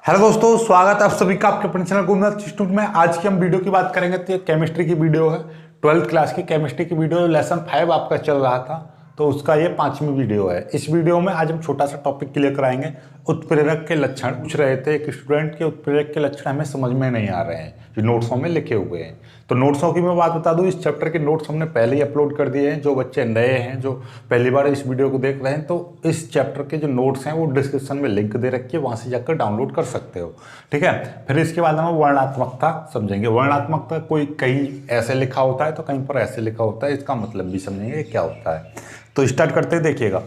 Hello दोस्तों, स्वागत है आप सभी का आपके अपने चैनल गोविंद इंस्टीट्यूट में। आज की हम वीडियो की बात करेंगे तो केमिस्ट्री की वीडियो है। 12th क्लास की केमिस्ट्री की वीडियो, लेसन 5 आपका चल रहा था तो उसका ये 5वीं वीडियो है। इस वीडियो में आज हम छोटा सा टॉपिक क्लियर कराएंगे। उत्प्रेरक के लक्षण पूछ रहे थे एक स्टूडेंट के, उत्प्रेरक के लक्षण हमें समझ में नहीं आ रहे हैं जो नोट्सों में लिखे हुए हैं। तो नोट्सों की मैं बात बता दूं, इस चैप्टर के नोट्स हमने पहले ही अपलोड कर दिए हैं। जो बच्चे नए हैं, जो पहली बार इस वीडियो को देख रहे हैं, तो इस चैप्टर के जो नोट्स हैं वो डिस्क्रिप्शन में लिंक दे रखी है, वहाँ से जाकर डाउनलोड कर सकते हो। ठीक है। फिर इसके बाद हम वर्णात्मकता समझेंगे। वर्णात्मकता कोई कहीं ऐसे लिखा होता है तो कहीं पर ऐसे लिखा होता है, इसका मतलब भी समझेंगे क्या होता है। तो स्टार्ट करते हैं। देखिएगा,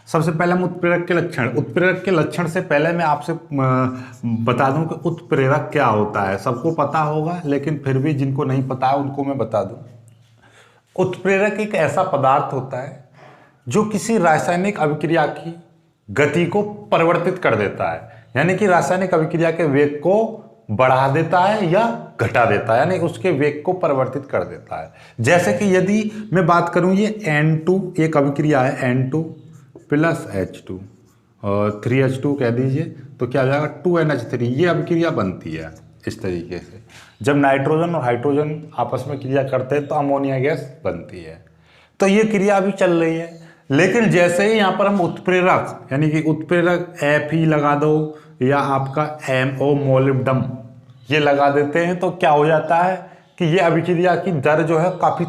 सबसे पहले हम उत्प्रेरक के लक्षण। उत्प्रेरक के लक्षण से पहले मैं आपसे बता दूं कि उत्प्रेरक क्या होता है। सबको पता होगा, लेकिन फिर भी जिनको नहीं पता है उनको मैं बता दूं। उत्प्रेरक एक ऐसा पदार्थ होता है जो किसी रासायनिक अभिक्रिया की गति को परिवर्तित कर देता है, यानी कि रासायनिक अभिक्रिया के वेग को बढ़ा देता है या घटा देता है, यानी उसके वेग को परिवर्तित कर देता है। जैसे कि यदि मैं बात करूं, ये N2 एक अभिक्रिया है, N2 प्लस H2 और 3H2 कह दीजिए, तो क्या हो जाएगा 2NH3। ये अभिक्रिया बनती है इस तरीके से। जब नाइट्रोजन और हाइड्रोजन आपस में क्रिया करते हैं तो अमोनिया गैस बनती है। तो ये क्रिया अभी चल रही है, लेकिन जैसे ही यहाँ पर हम उत्प्रेरक यानी कि उत्प्रेरक Fe लगा दो या आपका MO मोलिब्डम ये लगा देते हैं तो क्या हो जाता है कि ये अभिक्रिया की दर जो है काफ़ी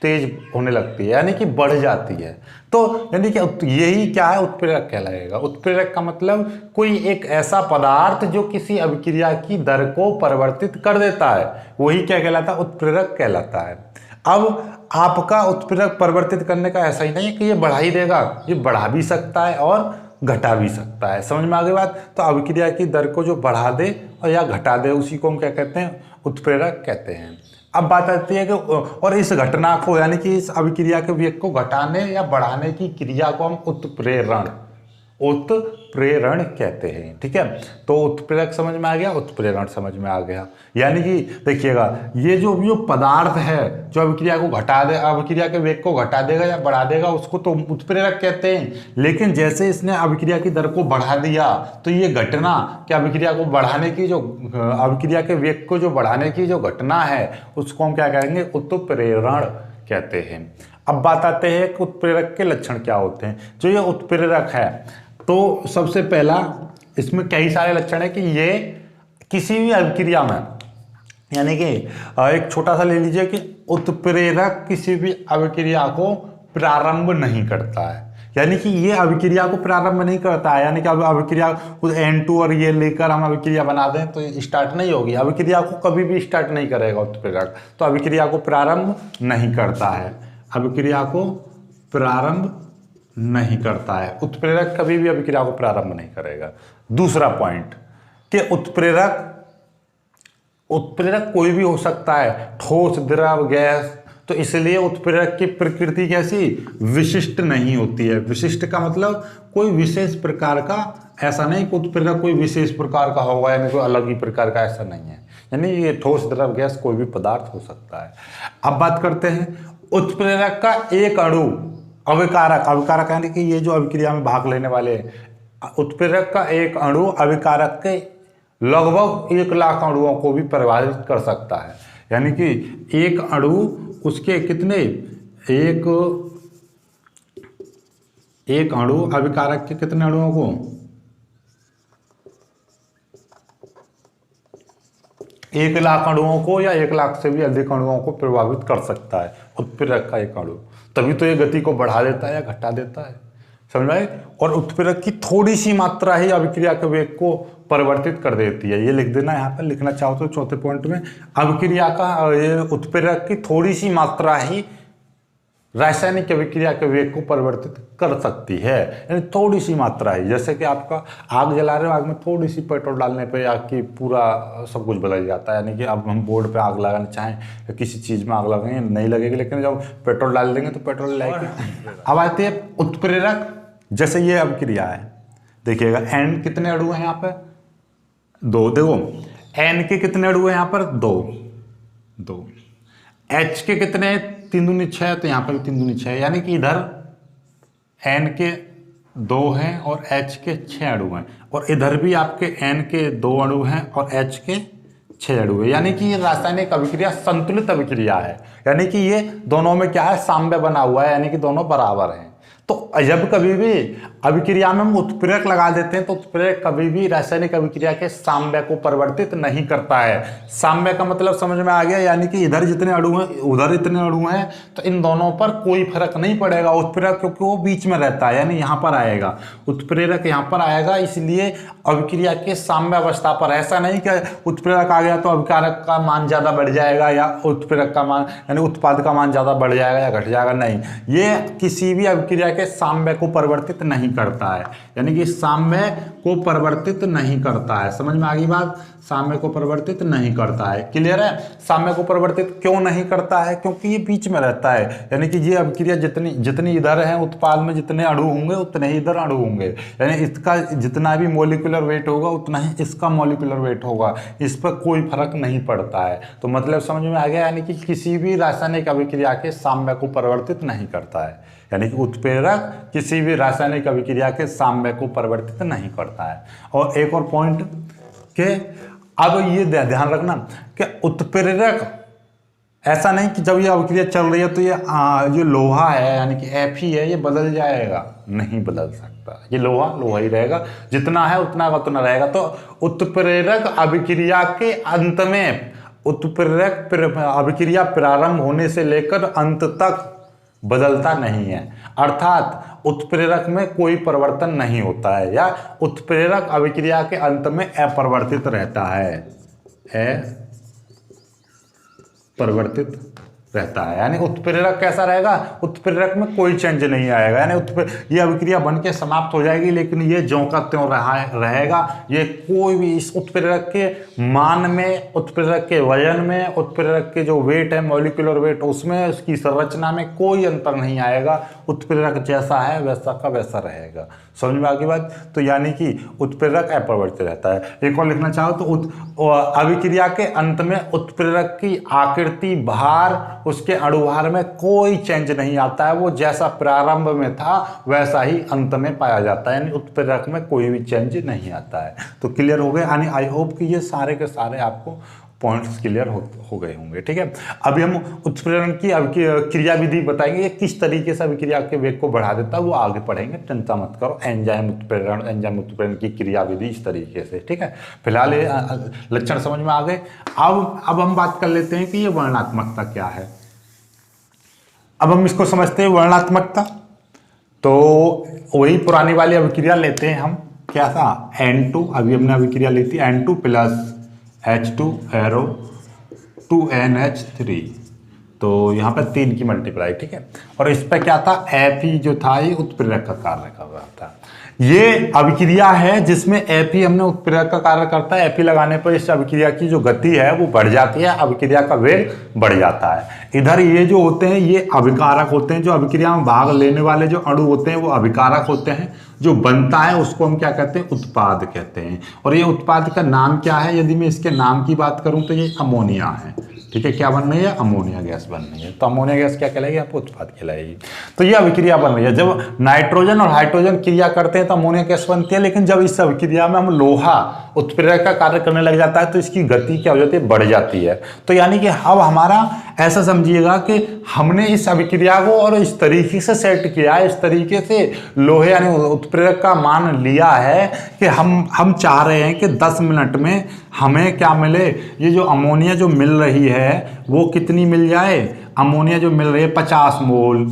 तेज होने लगती है, यानी कि बढ़ जाती है। तो यानी कि यही क्या है, उत्प्रेरक कहलाएगा। उत्प्रेरक का मतलब कोई एक ऐसा पदार्थ जो किसी अभिक्रिया की दर को परिवर्तित कर देता है, वही क्या कहलाता है, उत्प्रेरक कहलाता है। अब आपका उत्प्रेरक परिवर्तित करने का ऐसा ही नहीं है कि ये बढ़ा ही देगा, ये बढ़ा भी सकता है और घटा भी सकता है। समझ में आ गई बात। तो अभिक्रिया की दर को जो बढ़ा दे और या घटा दे, उसी को हम क्या कहते हैं, उत्प्रेरक कहते हैं। अब बात आती है कि और इस घटना को यानी कि इस अभिक्रिया के वेग को घटाने या बढ़ाने की क्रिया को हम उत्प्रेरण कहते हैं। ठीक है। तो उत्प्रेरक समझ में आ गया, उत्प्रेरण समझ में आ गया। यानी कि देखिएगा, ये जो पदार्थ है जो अभिक्रिया को घटा दे, अभिक्रिया के वेग को घटा देगा या बढ़ा देगा, उसको तो उत्प्रेरक कहते हैं। लेकिन जैसे इसने अभिक्रिया की दर को बढ़ा दिया तो ये घटना कि अभिक्रिया को बढ़ाने की जो अभिक्रिया के वेग को जो बढ़ाने की जो घटना है, उसको हम क्या कहेंगे, उत्प्रेरण कहते हैं। अब बात आते हैं कि उत्प्रेरक के लक्षण क्या होते हैं। जो ये उत्प्रेरक है, तो सबसे पहला इसमें कई सारे लक्षण है कि ये किसी भी अभिक्रिया में, यानी कि एक छोटा सा ले लीजिए कि उत्प्रेरक किसी भी अभिक्रिया को प्रारंभ नहीं करता है, यानी कि ये अभिक्रिया को प्रारंभ नहीं करता है। यानी कि अब अभिक्रिया N2 और ये लेकर हम अभिक्रिया बना दें तो स्टार्ट नहीं होगी, अभिक्रिया को कभी भी स्टार्ट नहीं करेगा उत्प्रेरक। तो अभिक्रिया को प्रारंभ नहीं करता है, अभिक्रिया को प्रारंभ नहीं करता है। उत्प्रेरक कभी भी अभिक्रिया को प्रारंभ नहीं करेगा। दूसरा पॉइंट कि उत्प्रेरक कोई भी हो सकता है, ठोस, द्रव, गैस। तो इसलिए उत्प्रेरक की प्रकृति कैसी, विशिष्ट नहीं होती है। विशिष्ट का मतलब कोई विशेष प्रकार का, ऐसा नहीं कि उत्प्रेरक कोई विशेष प्रकार का होगा, यानी कोई अलग ही प्रकार का, ऐसा नहीं है। यानी ये ठोस, द्रव, गैस कोई भी पदार्थ हो सकता है। अब बात करते हैं उत्प्रेरक का एक अणु अभिकारक यानी कि ये जो अभिक्रिया में भाग लेने वाले हैं, उत्प्रेरक का एक अणु अभिकारक के लगभग 1 लाख अणुओं को भी प्रभावित कर सकता है। यानी कि एक अणु उसके कितने, एक अणु अभिकारक के कितने अणुओं को, 1 लाख अणुओं को या 1 लाख से भी अधिक अणुओं को प्रभावित कर सकता है उत्प्रेरक का एक अणु। तभी तो ये गति को बढ़ा देता है या घटा देता है। समझ में? और उत्प्रेरक की थोड़ी सी मात्रा ही अभिक्रिया के वेग को परिवर्तित कर देती है। ये लिख देना, यहाँ पर लिखना चाहो तो चौथे पॉइंट में, अभिक्रिया का ये उत्प्रेरक की थोड़ी सी मात्रा ही रासायनिक अभिक्रिया के वेग को परिवर्तित कर सकती है, यानी थोड़ी सी मात्रा ही। जैसे कि आपका आग जला रहे हो, आग में थोड़ी सी पेट्रोल डालने पे आग की पूरा सब कुछ बदल जाता है। यानी कि अब हम बोर्ड पे आग लगाना चाहें या किसी चीज़ में आग लगाएंगे नहीं लगेगी, लेकिन जब पेट्रोल डाल देंगे तो पेट्रोल लगेगी। अब आती है उत्प्रेरक, जैसे ये अभिक्रिया है, देखिएगा N कितने अणु हैं यहाँ पे, 2। देखो N के कितने अणु हैं यहाँ पर, 2। H के कितने, 3 दूनी 6, तो यहाँ पर भी 3 दूनी 6, यानी कि इधर N के 2 हैं और H के 6 अणु हैं, और इधर भी आपके N के 2 अणु हैं और H के 6 अणु है। यानी कि ये रासायनिक अभिक्रिया संतुलित अभिक्रिया है, यानी कि ये दोनों में क्या है, साम्य बना हुआ है, यानी कि दोनों बराबर हैं। तो जब कभी भी अभिक्रिया में हम उत्प्रेरक लगा देते हैं तो उत्प्रेरक कभी भी रासायनिक अभिक्रिया के साम्य को परिवर्तित नहीं करता है। साम्य का मतलब समझ में आ गया, यानी कि इधर जितने अणु हैं उधर इतने अणु हैं, तो इन दोनों पर कोई फर्क नहीं पड़ेगा। उत्प्रेरक क्योंकि वो बीच में रहता है, यानी यहाँ पर आएगा, उत्प्रेरक यहाँ पर आएगा, इसलिए अभिक्रिया के साम्य अवस्था पर। ऐसा नहीं कि उत्प्रेरक आ गया तो अभिकारक का मान ज़्यादा बढ़ जाएगा या उत्प्रेरक का मान यानी उत्पाद का मान ज़्यादा बढ़ जाएगा या घट जाएगा, नहीं, ये किसी भी अभिक्रिया के साम्य को परिवर्तित नहीं करता है, यानी कि साम्य को परिवर्तित नहीं करता है। समझ में आ गई बात, साम्य को परिवर्तित नहीं करता है। क्लियर है? साम्य को परिवर्तित क्यों नहीं करता है? क्योंकि ये बीच में रहता है, यानी कि ये अभिक्रिया जितनी इधर है उत्पाद में जितने अणु होंगे उतने ही इधर अणु होंगे, यानी इसका जितना भी मॉलिक्यूलर वेट होगा उतना ही इसका मॉलिक्यूलर वेट होगा, इस पर कोई फर्क नहीं पड़ता है। तो मतलब समझ में आ गया, यानी कि किसी भी रासायनिक अभिक्रिया के साम्य को परिवर्तित नहीं करता है, यानी कि उत्प्रेरक किसी भी रासायनिक अभिक्रिया के साम्य को परिवर्तित नहीं करता है। और एक और पॉइंट के अब ये ध्यान रखना कि उत्प्रेरक ऐसा नहीं कि जब ये अभिक्रिया चल रही है तो ये लोहा है यानी कि Fe है, ये बदल जाएगा, नहीं बदल सकता। ये लोहा ही रहेगा, जितना है उतना का उतना रहेगा। तो उत्प्रेरक अभिक्रिया के अंत में उत्प्रेरक अभिक्रिया प्रारंभ होने से लेकर अंत तक बदलता नहीं है, अर्थात उत्प्रेरक में कोई परिवर्तन नहीं होता है, या उत्प्रेरक अभिक्रिया के अंत में अपरिवर्तित रहता है, अपरिवर्तित रहता है। यानी उत्प्रेरक कैसा रहेगा, उत्प्रेरक में कोई चेंज नहीं आएगा, यानी ये अभिक्रिया बन के समाप्त हो जाएगी, लेकिन ये ज्यों का त्यों रहेगा। ये कोई भी इस उत्प्रेरक के मान में, उत्प्रेरक के वजन में, उत्प्रेरक के जो वेट है मॉलिक्यूलर वेट, उसमें उसकी संरचना में कोई अंतर नहीं आएगा। उत्प्रेरक जैसा है वैसा का वैसा रहेगा। समझ में आ गई बात? तो यानी कि उत्प्रेरक अपरिवर्तित रहता है। एक और लिखना चाहो तो अभिक्रिया के अंत में उत्प्रेरक की आकृति, भार, उसके अणुभार में कोई चेंज नहीं आता है, वो जैसा प्रारंभ में था वैसा ही अंत में पाया जाता है, यानी उत्प्रेरक में कोई भी चेंज नहीं आता है। तो क्लियर हो गए, यानी आई होप कि ये सारे के सारे आपको पॉइंट्स क्लियर हो गए होंगे। ठीक है, अभी हम उत्प्रेरण की क्रिया विधि बताएंगे, ये किस तरीके से अभिक्रिया के वेग को बढ़ा देता है वो आगे पढ़ेंगे, चिंता मत करो। एंजाइम उत्प्रेरण की क्रिया विधि इस तरीके से। ठीक है, फिलहाल लक्षण समझ में आ गए। अब हम बात कर लेते हैं कि ये वर्णात्मकता क्या है। अब हम इसको समझते हैं वर्णात्मकता। तो वही पुरानी वाली अभिक्रिया लेते हैं हम, क्या था, N2, अभी हमने अभिक्रिया ली थी N2 plus H2 arrow 2NH3, तो यहाँ पर 3 की मल्टीप्लाई। ठीक है, और इस पर क्या था, Fe जो था ये उत्प्रेरक का कार्य कर रहा था। ये अभिक्रिया है जिसमें Fe हमने उत्प्रेरक का कार्य करता है। Fe लगाने पर इस अभिक्रिया की जो गति है वो बढ़ जाती है, अभिक्रिया का वेग बढ़ जाता है। इधर ये जो होते हैं ये अभिकारक होते हैं, जो अभिक्रिया में भाग लेने वाले जो अणु होते हैं वो अभिकारक होते हैं। जो बनता है उसको हम क्या कहते हैं, उत्पाद कहते हैं। और ये उत्पाद का नाम क्या है, यदि मैं इसके नाम की बात करूं तो ये अमोनिया है। ठीक है, क्या बन रही है, अमोनिया गैस बन रही है। तो अमोनिया गैस क्या कहलाएगी, आपको उत्पाद कहलाएगी। तो ये अभिक्रिया बन रही है। जब नाइट्रोजन और हाइड्रोजन क्रिया करते हैं तो अमोनिया गैस बनती है, लेकिन जब इस अभिक्रिया में हम लोहा उत्प्रेरक का कार्य करने लग जाता है तो इसकी गति क्या हो जाती है, बढ़ जाती है। तो यानी कि अब हमारा ऐसा समझिएगा कि हमने इस अभिक्रिया को और इस तरीके से सेट किया है, इस तरीके से लोहे यानी उत्प्रेरक का मान लिया है कि हम चाह रहे हैं कि 10 मिनट में हमें क्या मिले, ये जो अमोनिया जो मिल रही है वो कितनी मिल जाए, अमोनिया जो मिल रही है 50 मोल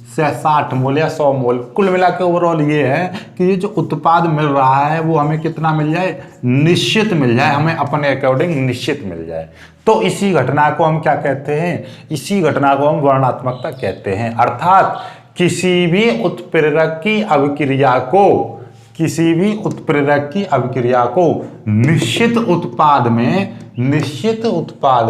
से 60 मोल या 100 मोल। कुल मिला के ओवरऑल ये है कि ये जो उत्पाद मिल रहा है वो हमें कितना मिल जाए, निश्चित मिल जाए, हमें अपने अकॉर्डिंग निश्चित मिल जाए। तो इसी घटना को हम क्या कहते हैं, इसी घटना को हम वर्णात्मकता कहते हैं। अर्थात किसी भी उत्प्रेरक की अभिक्रिया को, किसी भी उत्प्रेरक की अभिक्रिया को निश्चित उत्पाद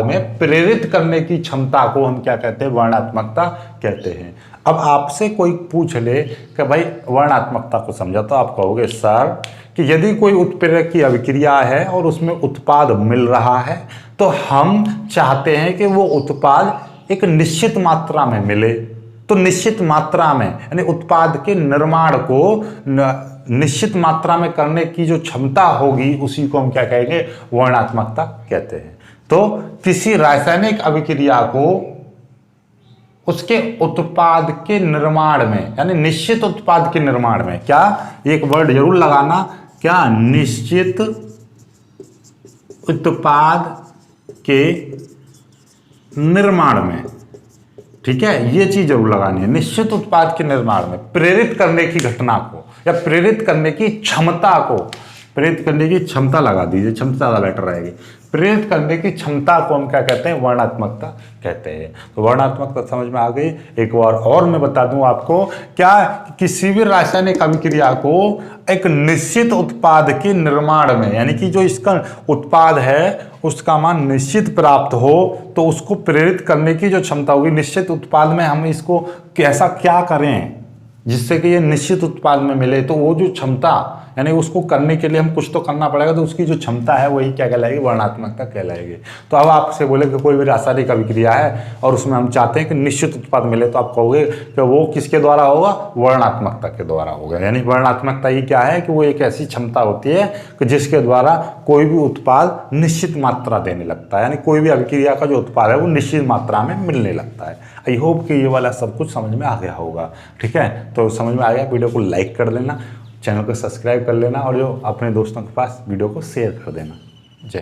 में प्रेरित करने की क्षमता को हम क्या कहते हैं, वर्णात्मकता कहते हैं। अब आपसे कोई पूछ ले कि भाई वर्णात्मकता को समझा, तो आप कहोगे सर कि यदि कोई उत्प्रेरक की अभिक्रिया है और उसमें उत्पाद मिल रहा है तो हम चाहते हैं कि वो उत्पाद एक निश्चित मात्रा में मिले, तो निश्चित मात्रा में यानी उत्पाद के निर्माण को निश्चित मात्रा में करने की जो क्षमता होगी उसी को हम क्या कहेंगे, वर्णनात्मकता कहते हैं। तो किसी रासायनिक अभिक्रिया को उसके उत्पाद के निर्माण में यानी निश्चित उत्पाद के निर्माण में, क्या एक वर्ड जरूर लगाना, क्या निश्चित उत्पाद के निर्माण में, ठीक है, ये चीज जरूर लगानी है। निश्चित उत्पाद के निर्माण में प्रेरित करने की घटना को या प्रेरित करने की क्षमता को, प्रेरित करने की क्षमता लगा दीजिए, क्षमता ज़्यादा बेटर रहेगी। प्रेरित करने की क्षमता को हम क्या कहते हैं, वर्णनात्मकता कहते हैं। तो वर्णनात्मकता समझ में आ गई। एक बार और मैं बता दूं आपको, क्या किसी भी रासायनिक अभिक्रिया को एक निश्चित उत्पाद के निर्माण में यानी कि जो इसका उत्पाद है उसका मान निश्चित प्राप्त हो तो उसको प्रेरित करने की जो क्षमता होगी, निश्चित उत्पाद में हम इसको कैसा क्या करें जिससे कि ये निश्चित उत्पाद में मिले, तो वो जो क्षमता यानी उसको करने के लिए हम कुछ तो करना पड़ेगा, तो उसकी जो क्षमता है वही क्या कहलाएगी, वर्णनात्मकता कहलाएगी। तो अब आपसे बोले कि कोई भी रासायनिक अभिक्रिया है और उसमें हम चाहते हैं कि निश्चित उत्पाद मिले, तो आप कहोगे कि वो किसके द्वारा होगा, वर्णनात्मकता के द्वारा होगा। यानी वर्णनात्मकता ये क्या है कि वो एक ऐसी क्षमता होती है कि जिसके द्वारा कोई भी उत्पाद निश्चित मात्रा देने लगता है, यानी कोई भी अभिक्रिया का जो उत्पाद है वो निश्चित मात्रा में मिलने लगता है। आई होप कि ये वाला सब कुछ समझ में आ गया होगा। ठीक है, तो समझ में आ गया, वीडियो को लाइक कर देना, चैनल को सब्सक्राइब कर लेना और जो अपने दोस्तों के पास वीडियो को शेयर कर देना।